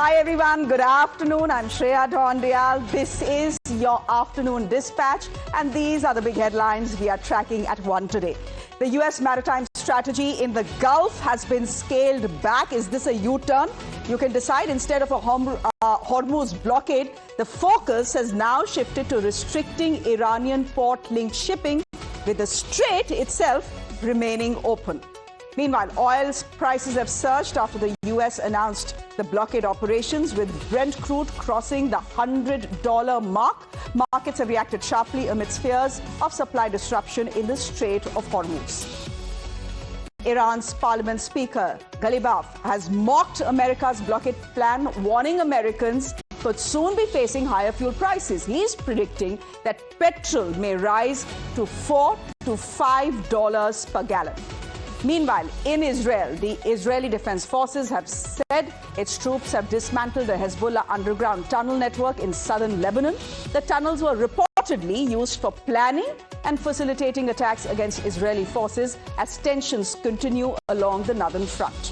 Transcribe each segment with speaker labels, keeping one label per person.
Speaker 1: Hi everyone, good afternoon. I'm Shreya Dhondial. This is your afternoon dispatch, and these are the big headlines we are tracking at 1 today. The US maritime strategy in the Gulf has been scaled back. Is this a U-turn? You can decide. Instead of a Hormuz blockade, the focus has now shifted to restricting Iranian port-linked shipping, with the strait itself remaining open. Meanwhile, oil prices have surged after the US announced the blockade operations, with Brent crude crossing the $100 mark. Markets have reacted sharply amidst fears of supply disruption in the Strait of Hormuz. Iran's Parliament Speaker Ghalibaf has mocked America's blockade plan, warning Americans could soon be facing higher fuel prices. He's predicting that petrol may rise to $4 to $5 per gallon. Meanwhile, in Israel, the Israeli Defense Forces have said its troops have dismantled a Hezbollah underground tunnel network in southern Lebanon. The tunnels were reportedly used for planning and facilitating attacks against Israeli forces as tensions continue along the northern front.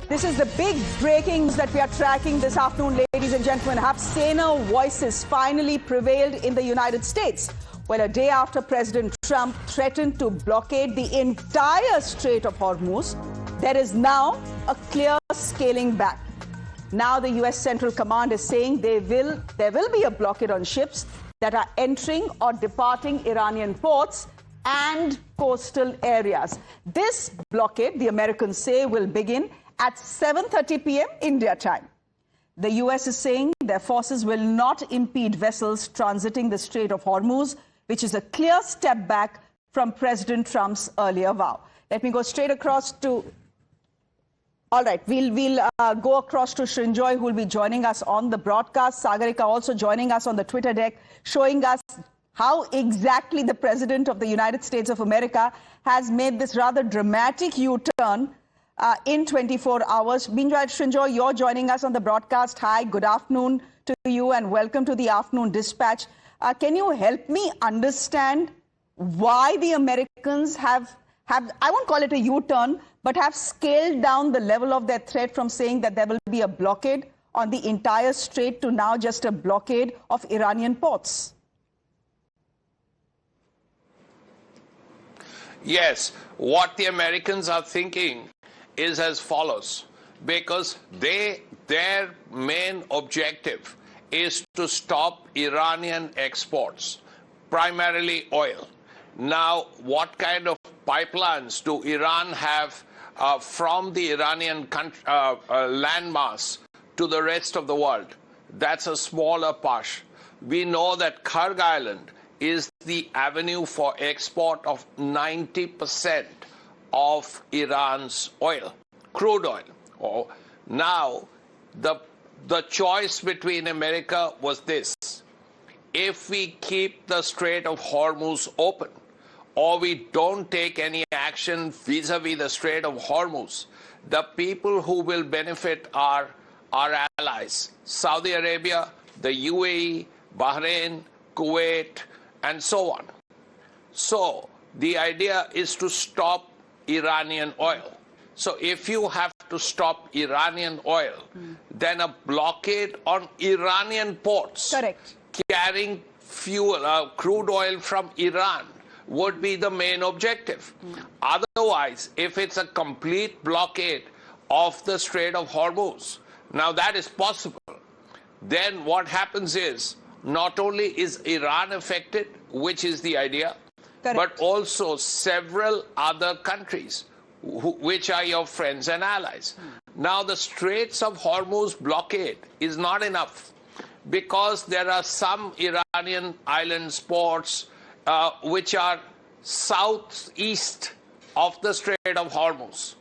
Speaker 1: This is the big breaking news that we are tracking this afternoon, ladies and gentlemen. Have saner voices finally prevailed in the United States? Well, a day after President Trump threatened to blockade the entire Strait of Hormuz, there is now a clear scaling back. Now the U.S. Central Command is saying there will be a blockade on ships that are entering or departing Iranian ports and coastal areas. This blockade, the Americans say, will begin at 7:30 p.m. India time. The U.S. is saying their forces will not impede vessels transiting the Strait of Hormuz, which is a clear step back from President Trump's earlier vow. Let me go straight across to... All right, we'll go across to Srinjoy, who will be joining us on the broadcast. Sagarika also joining us on the Twitter deck, showing us how exactly the President of the United States of America has made this rather dramatic U-turn in 24 hours. Meanwhile, Srinjoy, you're joining us on the broadcast. Hi, good afternoon to you and welcome to the Afternoon Dispatch. Can you help me understand why the Americans have, I won't call it a U-turn, but have scaled down the level of their threat from saying that there will be a blockade on the entire strait to now just a blockade of Iranian ports?
Speaker 2: Yes, what the Americans are thinking is as follows, because their main objective is to stop Iranian exports, primarily oil. Now, what kind of pipelines do Iran have from the Iranian landmass to the rest of the world? That's a smaller part. We know that Kharg Island is the avenue for export of 90% of Iran's oil, crude oil. Now, the choice between America was this: if we keep the Strait of Hormuz open, or we don't take any action vis-a-vis the Strait of Hormuz, the people who will benefit are our allies: Saudi Arabia, the UAE, Bahrain, Kuwait, and so on. So the idea is to stop Iranian oil. So if you have to stop Iranian oil, then a blockade on Iranian ports carrying fuel, crude oil from Iran would be the main objective. Otherwise, if it's a complete blockade of the Strait of Hormuz, now that is possible, then what happens is not only is Iran affected, which is the idea, but also several other countries which are your friends and allies. Now, the Straits of Hormuz blockade is not enough, because there are some Iranian islands, ports, which are southeast of the Strait of Hormuz.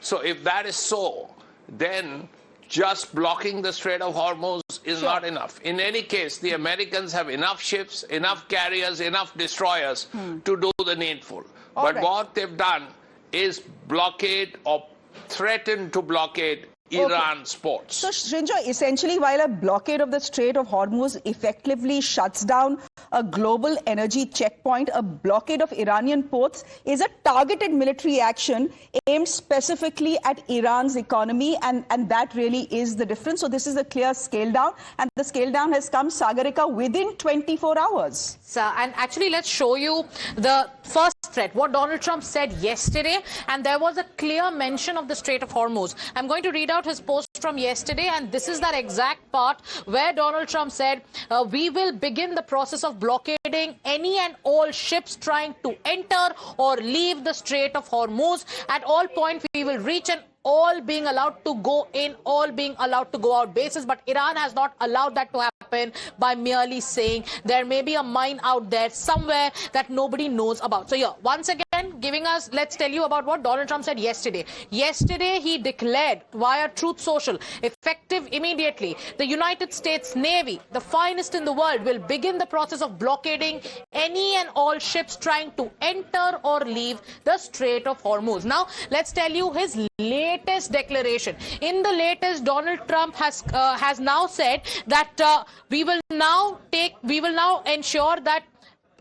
Speaker 2: So if that is so, then just blocking the Strait of Hormuz is not enough. In any case, the Americans have enough ships, enough carriers, enough destroyers to do the needful. But what they've done is blockade or threaten to blockade Iran's ports.
Speaker 1: So, Srinjoy, essentially, while a blockade of the Strait of Hormuz effectively shuts down a global energy checkpoint. A blockade of Iranian ports is a targeted military action aimed specifically at Iran's economy, and that really is the difference. So this is a clear scale down, and the scale down has come, Sagarika, within 24 hours.
Speaker 3: And actually, let's show you the first threat, what Donald Trump said yesterday, and there was a clear mention of the Strait of Hormuz. I'm going to read out his post from yesterday, and this is that exact part where Donald Trump said, we will begin the process of blockading any and all ships trying to enter or leave the Strait of Hormuz. At all points, we will reach an all being allowed to go in, all being allowed to go out basis. But Iran has not allowed that to happen by merely saying there may be a mine out there somewhere that nobody knows about. So here, once again, giving us, let's tell you about what Donald Trump said yesterday. Yesterday, he declared via Truth Social, effective immediately, the United States Navy, the finest in the world, will begin the process of blockading any and all ships trying to enter or leave the Strait of Hormuz. Now, let's tell you his latest declaration. In the latest, Donald Trump has now said that we will now ensure that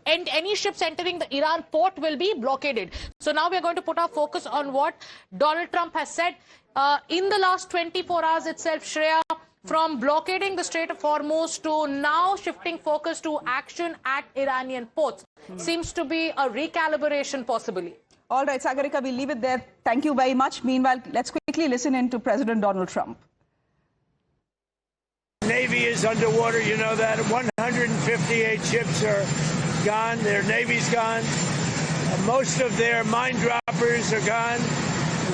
Speaker 3: any ships entering the Iran port will be blockaded. So now we are going to put our focus on what Donald Trump has said in the last 24 hours itself, Shreya. From blockading the Strait of Hormuz to now shifting focus to action at Iranian ports. Seems to be a recalibration possibly.
Speaker 1: All right, Sagarika, we'll leave it there. Thank you very much. Meanwhile, let's quickly listen in to President Donald Trump.
Speaker 4: Navy is underwater, you know that. 158 ships are gone. Their Navy's gone. Most of their mine droppers are gone.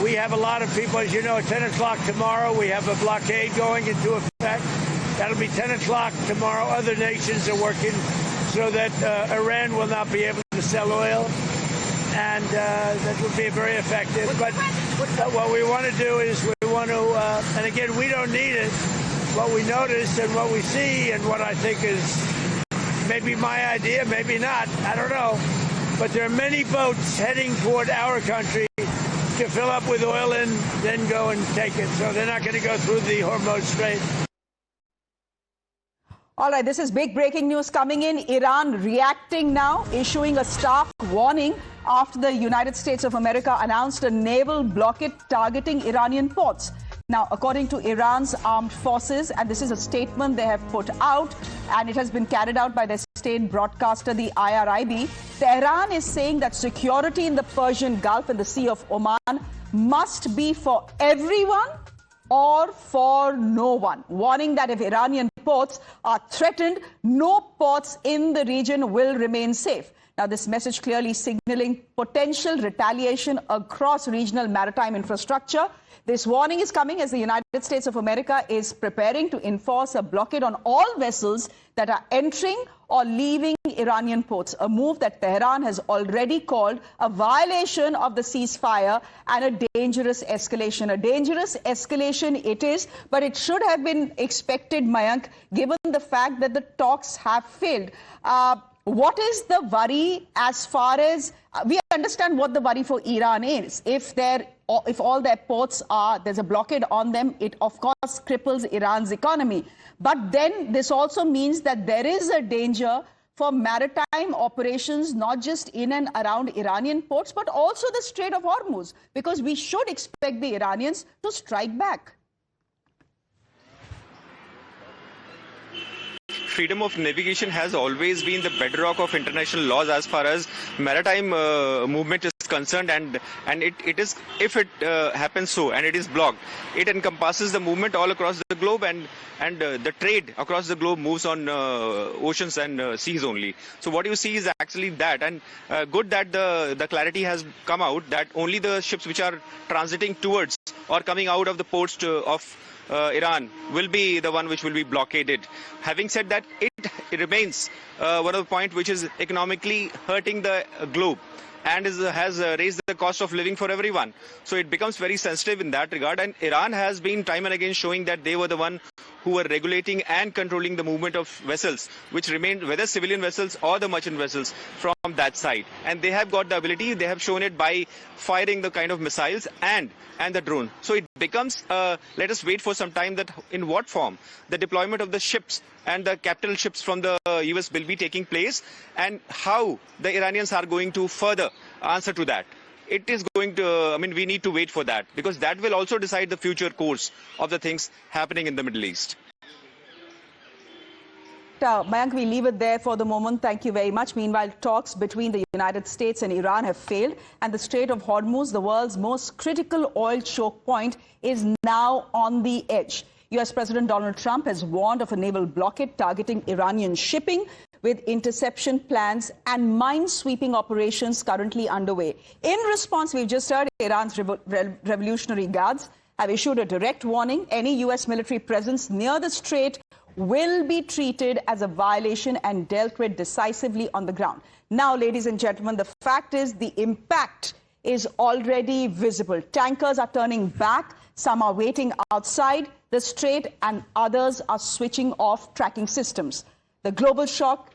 Speaker 4: We have a lot of people, as you know, at 10 o'clock tomorrow, we have a blockade going into effect. That'll be 10 o'clock tomorrow. Other nations are working so that Iran will not be able to sell oil. And that will be very effective. But what we want to do is we want to, and again, we don't need it. What we notice and what we see and what I think is maybe my idea, maybe not, I don't know. But there are many boats heading toward our country to fill up with oil and then go and take it. So they're not going to go through the Hormuz Strait.
Speaker 1: All right, this is big breaking news coming in. Iran reacting now, issuing a stark warning after the United States of America announced a naval blockade targeting Iranian ports. Now, according to Iran's armed forces, and this is a statement they have put out, and it has been carried out by their state broadcaster, the IRIB, Tehran is saying that security in the Persian Gulf and the Sea of Oman must be for everyone or for no one, warning that if Iranian ports are threatened, no ports in the region will remain safe. Now, this message clearly signaling potential retaliation across regional maritime infrastructure. This warning is coming as the United States of America is preparing to enforce a blockade on all vessels that are entering or leaving Iranian ports, a move that Tehran has already called a violation of the ceasefire and a dangerous escalation. A dangerous escalation it is, but it should have been expected, Mayank, given the fact that the talks have failed. What is the worry as far as we understand what the worry for Iran is? If all their ports there's a blockade on them, it of course cripples Iran's economy. But then this also means that there is a danger for maritime operations, not just in and around Iranian ports, but also the Strait of Hormuz, because we should expect the Iranians to strike back.
Speaker 5: Freedom of navigation has always been the bedrock of international laws as far as maritime movement is concerned, and it is, if it happens so and it is blocked, it encompasses the movement all across the globe, and the trade across the globe moves on oceans and seas only. So what you see is actually that, and good that the clarity has come out that only the ships which are transiting towards or coming out of the ports of Iran will be the one which will be blockaded. Having said that, it remains one of the points which is economically hurting the globe and has raised the cost of living for everyone. So it becomes very sensitive in that regard, and Iran has been time and again showing that they were the one who were regulating and controlling the movement of vessels, which remained, whether civilian vessels or the merchant vessels, from that side. And they have got the ability, they have shown it by firing the kind of missiles and the drone. So it becomes, let us wait for some time that in what form the deployment of the ships and the capital ships from the US will be taking place, and how the Iranians are going to further answer to that. It is going to, we need to wait for that, because that will also decide the future course of the things happening in the Middle East.
Speaker 1: Mayank, we leave it there for the moment. Thank you very much. Meanwhile, talks between the United States and Iran have failed, and the Strait of Hormuz, the world's most critical oil choke point, is now on the edge. US President Donald Trump has warned of a naval blockade targeting Iranian shipping, with interception plans and mine-sweeping operations currently underway. In response, we've just heard Iran's Revolutionary Guards have issued a direct warning. Any US military presence near the strait will be treated as a violation and dealt with decisively on the ground. Now, ladies and gentlemen, the fact is the impact is already visible. Tankers are turning back. Some are waiting outside the strait, and others are switching off tracking systems. The global shock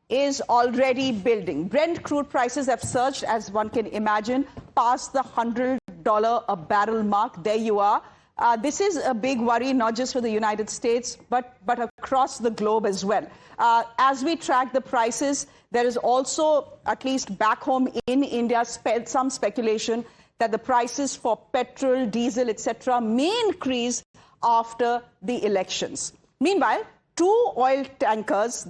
Speaker 1: is already building. Brent crude prices have surged, as one can imagine, past the $100 a barrel mark. There you are. This is a big worry, not just for the United States, but across the globe as well. As we track the prices, there is also, at least back home in India, some speculation that the prices for petrol, diesel, etc. may increase after the elections. Meanwhile, two oil tankers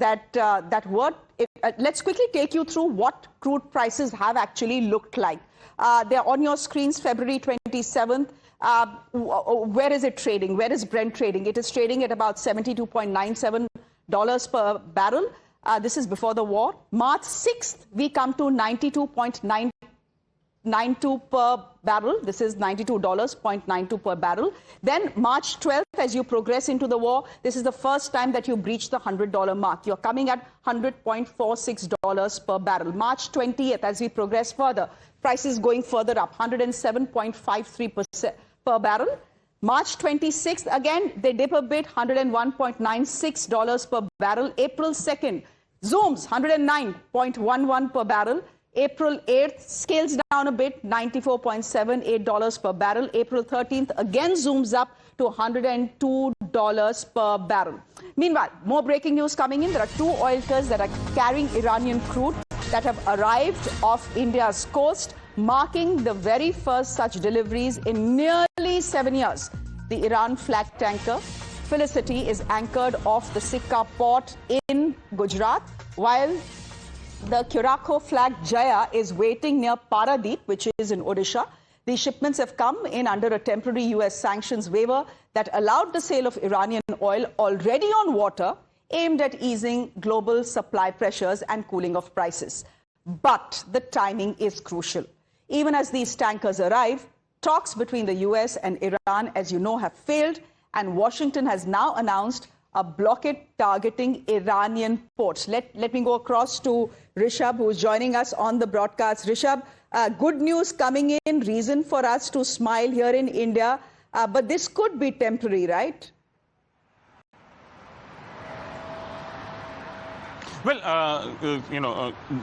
Speaker 1: let's quickly take you through what crude prices have actually looked like. They're on your screens, February 27th. Where is it trading? Where is Brent trading? It is trading at about $72.97 per barrel. This is before the war. March 6th, we come to $92.92 per barrel. This is $92.92 per barrel. Then March 12th, as you progress into the war, this is the first time that you breach the $100 mark. You're coming at $100.46 per barrel. March 20th, as we progress further, prices going further up, 107.53% per barrel. March 26th, again, they dip a bit, $101.96 per barrel. April 2nd, zooms, 109.11 per barrel. April 8th, scales down a bit, $94.78 per barrel. April 13th, again zooms up to $102 per barrel. Meanwhile, more breaking news coming in. There are two oil tankers that are carrying Iranian crude that have arrived off India's coast, marking the very first such deliveries in nearly 7 years. The Iran flag tanker Felicity is anchored off the Sikka port in Gujarat, while the Curacao flag Jaya is waiting near Paradeep, which is in Odisha. These shipments have come in under a temporary US sanctions waiver that allowed the sale of Iranian oil already on water, aimed at easing global supply pressures and cooling of prices. But the timing is crucial. Even as these tankers arrive, talks between the US and Iran, as you know, have failed, and Washington has now announced a blockade targeting Iranian ports. Let me go across to Rishabh, who is joining us on the broadcast. Rishabh, good news coming in, reason for us to smile here in India, but this could be temporary, right?
Speaker 6: Well,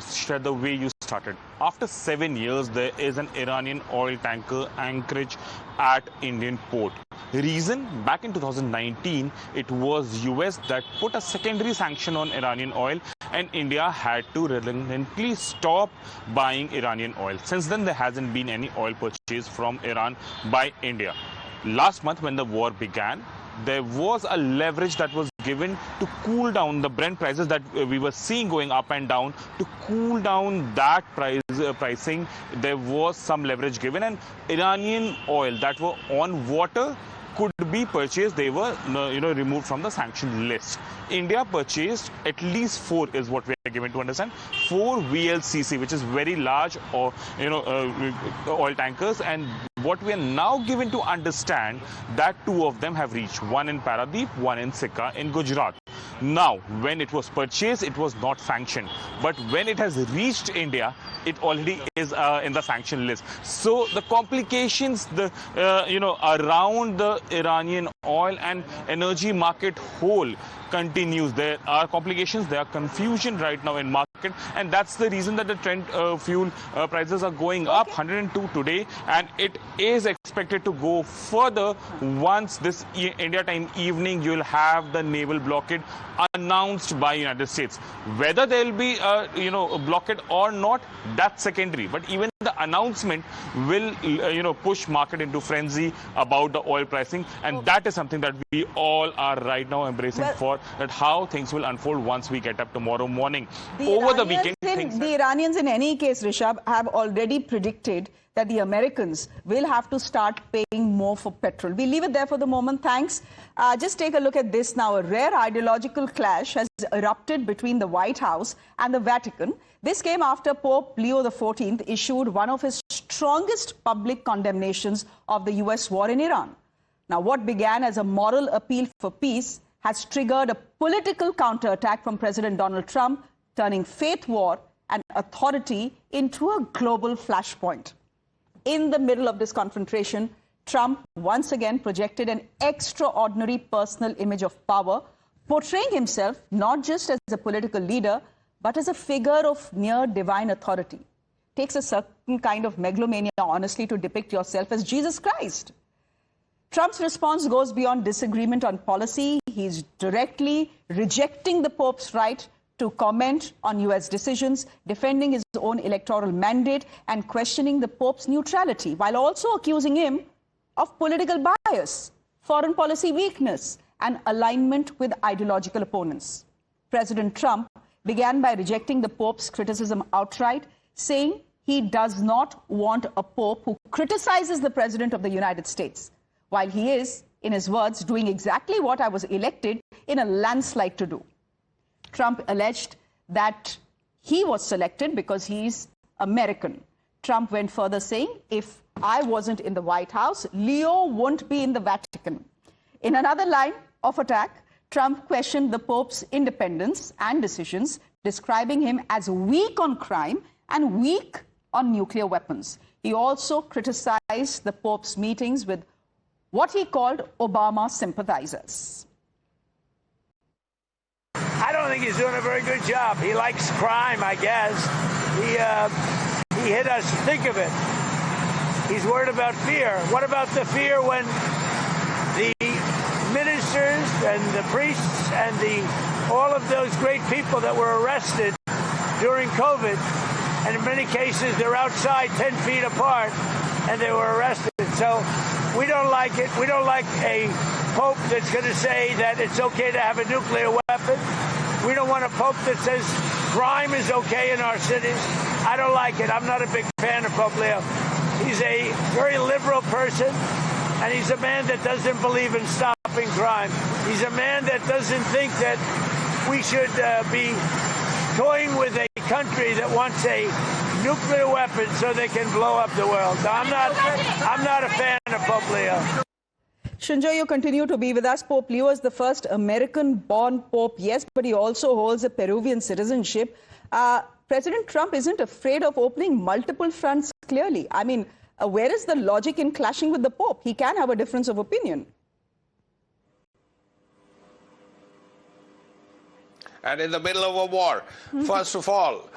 Speaker 6: Shreya, the way you started, after 7 years, there is an Iranian oil tanker anchorage at Indian port. Reason, back in 2019, it was US that put a secondary sanction on Iranian oil, and India had to reluctantly stop buying Iranian oil. Since then, there hasn't been any oil purchase from Iran by India. Last month, when the war began, there was a leverage that was given to cool down the Brent prices that we were seeing going up and down. To cool down that pricing, there was some leverage given, and Iranian oil that were on water could be purchased. They were removed from the sanction list. India purchased at least 4, is what we are given to understand, 4 VLCC, which is very large oil tankers, and what we are now given to understand that 2 of them have reached, one in Paradeep, one in Sikka in Gujarat. Now, when it was purchased, it was not sanctioned, but when it has reached India, it already is in the sanction list. So the complications, around the Iranian oil and energy market whole continues. There are complications, there are confusion right now in market. and that's the reason that the Trent fuel prices are going up 102 today, and it is expected to go further once this India time evening. You'll have the naval blockade announced by United States. Whether there will be a blockade or not, that's secondary. But even the announcement will push market into frenzy about the oil pricing, and that is something that we all are right now embracing for that how things will unfold once we get up tomorrow morning. Over the weekend,
Speaker 1: the Iranians in any case, Rishabh, have already predicted that the Americans will have to start paying more for petrol. We leave it there for the moment. Thanks. Just take a look at this now. A rare ideological clash has erupted between the White House and the Vatican. This came after Pope Leo XIV issued one of his strongest public condemnations of the U.S. war in Iran. Now, what began as a moral appeal for peace has triggered a political counterattack from President Donald Trump, turning faith war and authority into a global flashpoint. In the middle of this confrontation, Trump once again projected an extraordinary personal image of power, portraying himself not just as a political leader, but as a figure of near divine authority. Takes a certain kind of megalomania, honestly, to depict yourself as Jesus Christ. Trump's response goes beyond disagreement on policy. He's directly rejecting the Pope's right to comment on U.S. decisions, defending his own electoral mandate, and questioning the Pope's neutrality, while also accusing him of political bias, foreign policy weakness, and alignment with ideological opponents. President Trump began by rejecting the Pope's criticism outright, saying he does not want a Pope who criticizes the President of the United States, while he is, in his words, doing exactly what I was elected in a landslide to do. Trump alleged that he was selected because he's American. Trump went further, saying, if I wasn't in the White House, Leo won't be in the Vatican. In another line of attack, Trump questioned the Pope's independence and decisions, describing him as weak on crime and weak on nuclear weapons. He also criticized the Pope's meetings with what he called Obama sympathizers.
Speaker 4: I don't think he's doing a very good job. He likes crime, I guess. He hit us. Think of it. He's worried about fear. What about the fear when the ministers and the priests and all of those great people that were arrested during COVID, and in many cases they're outside 10 feet apart and they were arrested. So we don't like it. We don't like a pope that's going to say that it's okay to have a nuclear weapon. We don't want a pope that says crime is okay in our cities. I don't like it. I'm not a big fan of Pope Leo. He's a very liberal person, and he's a man that doesn't believe in stopping crime. He's a man that doesn't think that we should be toying with a country that wants a nuclear weapon so they can blow up the world. So I'm not a fan of Pope Leo.
Speaker 1: Shinjo, you continue to be with us. Pope Leo is the first American-born Pope, yes, but he also holds a Peruvian citizenship. President Trump isn't afraid of opening multiple fronts clearly. I mean, where is the logic in clashing with the Pope? He can have a difference of opinion.
Speaker 2: And in the middle of a war, first of all,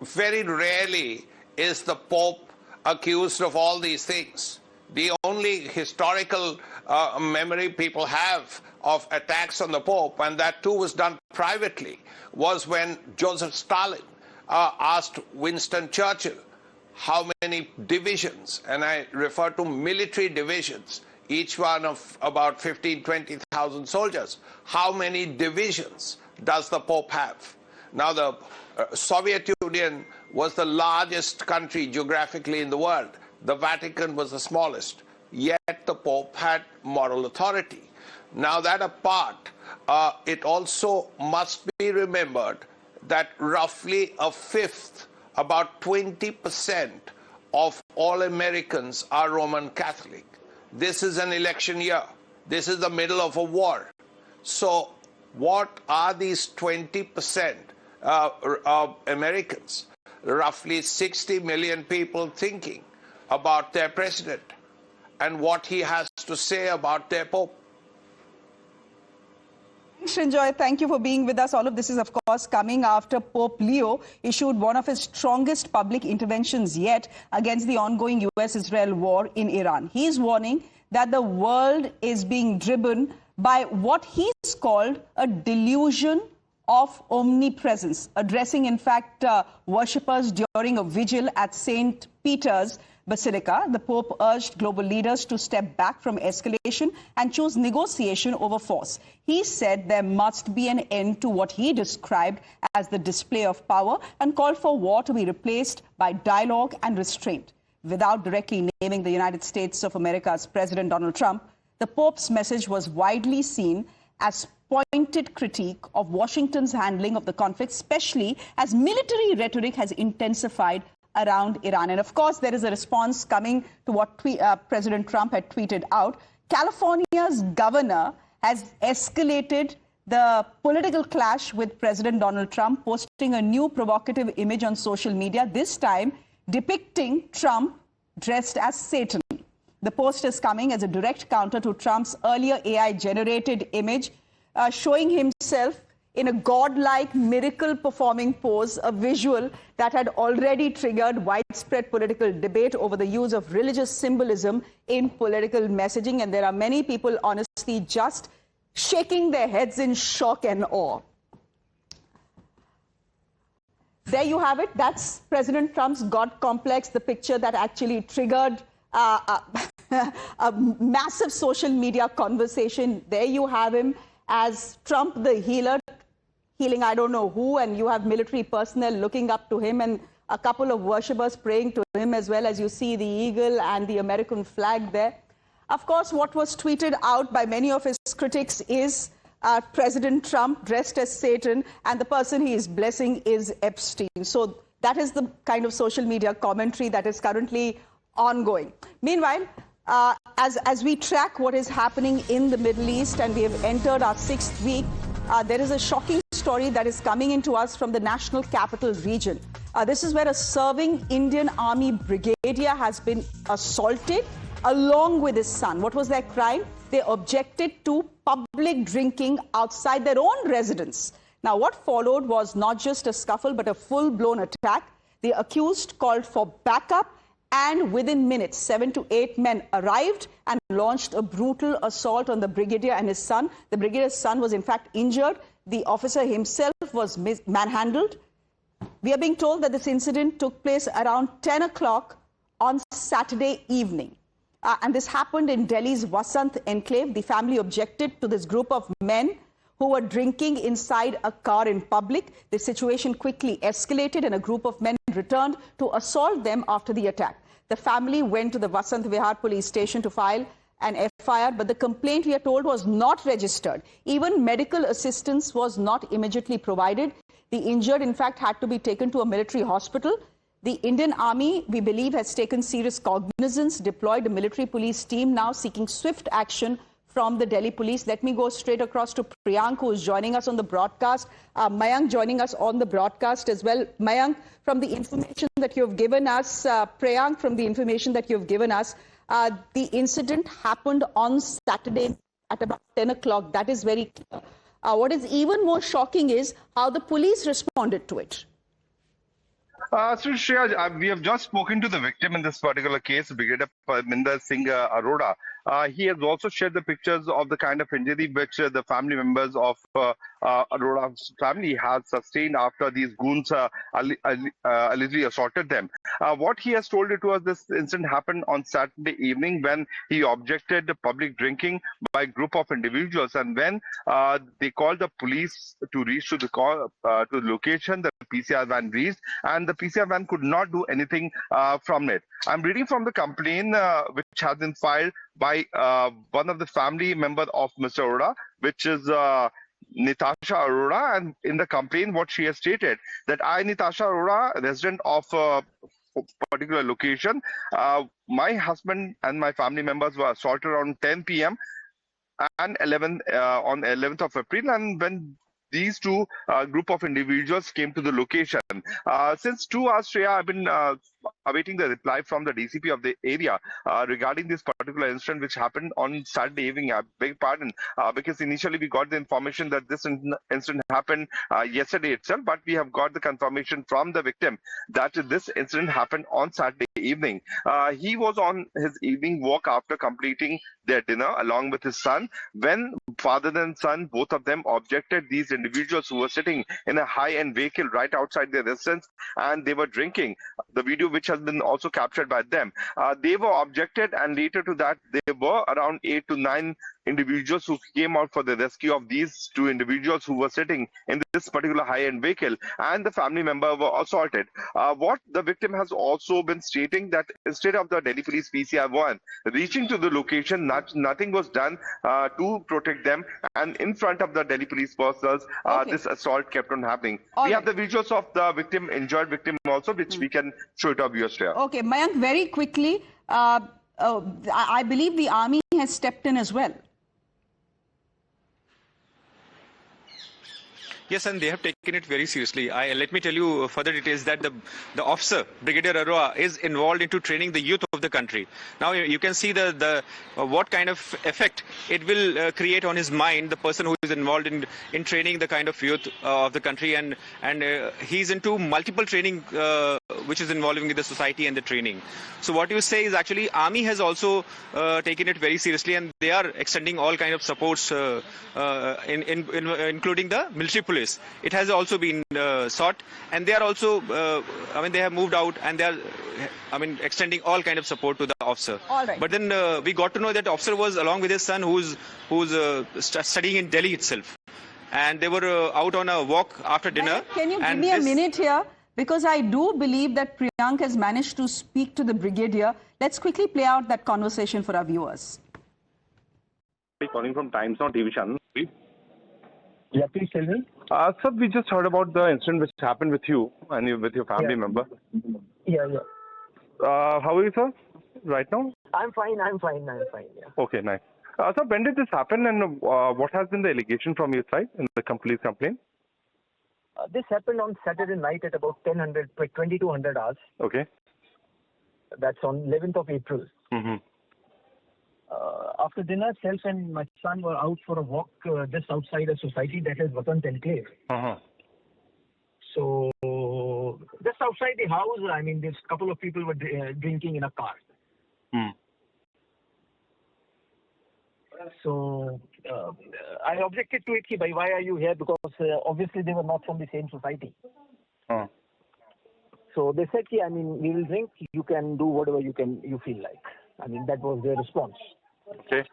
Speaker 2: very rarely is the Pope accused of all these things. The only historical memory people have of attacks on the Pope, and that too was done privately, was when Joseph Stalin asked Winston Churchill how many divisions, and I refer to military divisions, each one of about 20,000 soldiers, how many divisions does the Pope have? Now, the Soviet Union was the largest country geographically in the world. The Vatican was the smallest, yet the Pope had moral authority. Now, that apart, it also must be remembered that roughly a fifth, about 20% of all Americans are Roman Catholic. This is an election year. This is the middle of a war. So what are these 20% of Americans, roughly 60 million people, thinking about their president and what he has to say about their Pope?
Speaker 1: Srinjoy, thank you for being with us. All of this is, of course, coming after Pope Leo issued one of his strongest public interventions yet against the ongoing US-Israel war in Iran. He's warning that the world is being driven by what he's called a delusion of omnipresence, addressing, in fact, worshippers during a vigil at St. Peter's Basilica. The Pope urged global leaders to step back from escalation and choose negotiation over force. He said there must be an end to what he described as the display of power and called for war to be replaced by dialogue and restraint. Without directly naming the United States of America's President Donald Trump, the Pope's message was widely seen as pointed critique of Washington's handling of the conflict, especially as military rhetoric has intensified around Iran. And of course, there is a response coming to what President Trump had tweeted out. California's governor has escalated the political clash with President Donald Trump, posting a new provocative image on social media, this time depicting Trump dressed as Satan. The post is coming as a direct counter to Trump's earlier AI-generated image, showing himself in a godlike miracle-performing pose, a visual that had already triggered widespread political debate over the use of religious symbolism in political messaging. And there are many people, honestly, just shaking their heads in shock and awe. There you have it. That's President Trump's God complex, the picture that actually triggered a massive social media conversation. There you have him as Trump the healer, healing I don't know who, and you have military personnel looking up to him and a couple of worshippers praying to him, as well as you see the eagle and the American flag there. Of course, what was tweeted out by many of his critics is President Trump dressed as Satan, and the person he is blessing is Epstein. So that is the kind of social media commentary that is currently ongoing. Meanwhile, as we track what is happening in the Middle East, and we have entered our 6th week, there is a shocking story that is coming into us from the national capital region. This is where a serving Indian Army brigadier has been assaulted along with his son. What was their crime? They objected to public drinking outside their own residence. Now, what followed was not just a scuffle, but a full-blown attack. The accused called for backup, and within minutes, 7 to 8 men arrived and launched a brutal assault on the brigadier and his son. The brigadier's son was in fact injured. The officer himself was manhandled. We are being told that this incident took place around 10 o'clock on Saturday evening. And this happened in Delhi's Vasant enclave. The family objected to this group of men who were drinking inside a car in public. The situation quickly escalated and a group of men returned to assault them after the attack. The family went to the Vasant Vihar police station to file an FIR, but the complaint, we are told, was not registered. Even medical assistance was not immediately provided. The injured, in fact, had to be taken to a military hospital. The Indian Army, we believe, has taken serious cognizance, deployed a military police team now seeking swift action from the Delhi police. Let me go straight across to Priyank, who is joining us on the broadcast. Mayank joining us on the broadcast as well. Mayank, from the information that you have given us, Priyank, from the information that you have given us, the incident happened on Saturday at about 10 o'clock. That is very clear. What is even more shocking is how the police responded to it.
Speaker 7: So, Shreya, we have just spoken to the victim in this particular case, Brigadier Parminder Singh Arora. He has also shared the pictures of the kind of injury which the family members of Arora's family has sustained after these goons allegedly assaulted them. What he has told it to us, this incident happened on Saturday evening when he objected to public drinking by a group of individuals, and when they called the police to reach to the location, the PCR van reached, and the PCR van could not do anything from it. I'm reading from the complaint which has been filed by one of the family member of Mr. Arora, which is Nitasha Arora, and in the complaint what she has stated that I, Nitasha Arora, resident of a particular location, my husband and my family members were assaulted around 10 p.m. and on 11th of April, and when these two group of individuals came to the location. Since 2 hours, Shreya, I've been awaiting the reply from the DCP of the area regarding this particular particular incident which happened on Saturday evening. I beg pardon, because initially we got the information that this incident happened yesterday itself, but we have got the confirmation from the victim that this incident happened on Saturday evening. He was on his evening walk after completing their dinner along with his son when father and son, both of them, objected these individuals who were sitting in a high-end vehicle right outside their residence, and they were drinking. The video which has been also captured by them. They were objected, and later to that there were around 8 to 9 individuals who came out for the rescue of these two individuals who were sitting in this particular high-end vehicle, and the family member were assaulted. What the victim has also been stating that instead of the Delhi Police PCI-1 reaching to the location, nothing was done to protect them, and in front of the Delhi Police personnel, this assault kept on happening. We have the visuals of the victim, injured victim also, which we can show it to viewers here.
Speaker 1: Okay, Mayank, very quickly, I believe the army has stepped in as well.
Speaker 5: Yes, and they have taken it very seriously. Let me tell you further details that the officer, Brigadier Arora, is involved into training the youth of the country. Now you can see what kind of effect it will create on his mind, the person who is involved in training the kind of youth of the country, and he's into multiple training which is involving the society and the training. So what you say is actually Army has also taken it very seriously, and they are extending all kind of supports, including the military police. It has also been sought, and they are also, they have moved out, and they are, extending all kind of support to the officer.
Speaker 1: All right.
Speaker 5: But then we got to know that the officer was along with his son, who's studying in Delhi itself, and they were out on a walk after dinner.
Speaker 1: Can you give me a minute here? Because I do believe that Priyank has managed to speak to the brigadier. Let's quickly play out that conversation for our viewers.
Speaker 7: Calling from Times Now TV channel.
Speaker 8: Yeah, please tell me.
Speaker 7: Sir, we just heard about the incident which happened with you and with your family member.
Speaker 8: Yeah.
Speaker 7: How are you, sir, right now?
Speaker 8: I'm fine, yeah.
Speaker 7: Okay, nice. Sir, when did this happen, and what has been the allegation from your side in the police complaint?
Speaker 8: This happened on Saturday night at about 2200 hours.
Speaker 7: Okay.
Speaker 8: That's on 11th of April.
Speaker 7: Mm-hmm.
Speaker 8: After dinner, self and my son were out for a walk just outside a society that is Vasant Enclave.
Speaker 7: Uh-huh.
Speaker 8: So, just outside the house, there's a couple of people were drinking in a car. So, I objected to it, why are you here? Because obviously they were not from the same society. So they said, we will drink, you can do whatever you feel like. That was their response.
Speaker 7: Okay.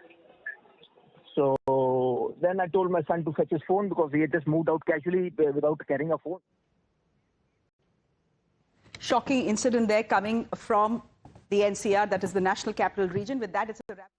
Speaker 8: So then I told my son to fetch his phone because he had just moved out casually without carrying a phone.
Speaker 1: Shocking incident there coming from the NCR, that is the National Capital Region. With that, it's a wrap.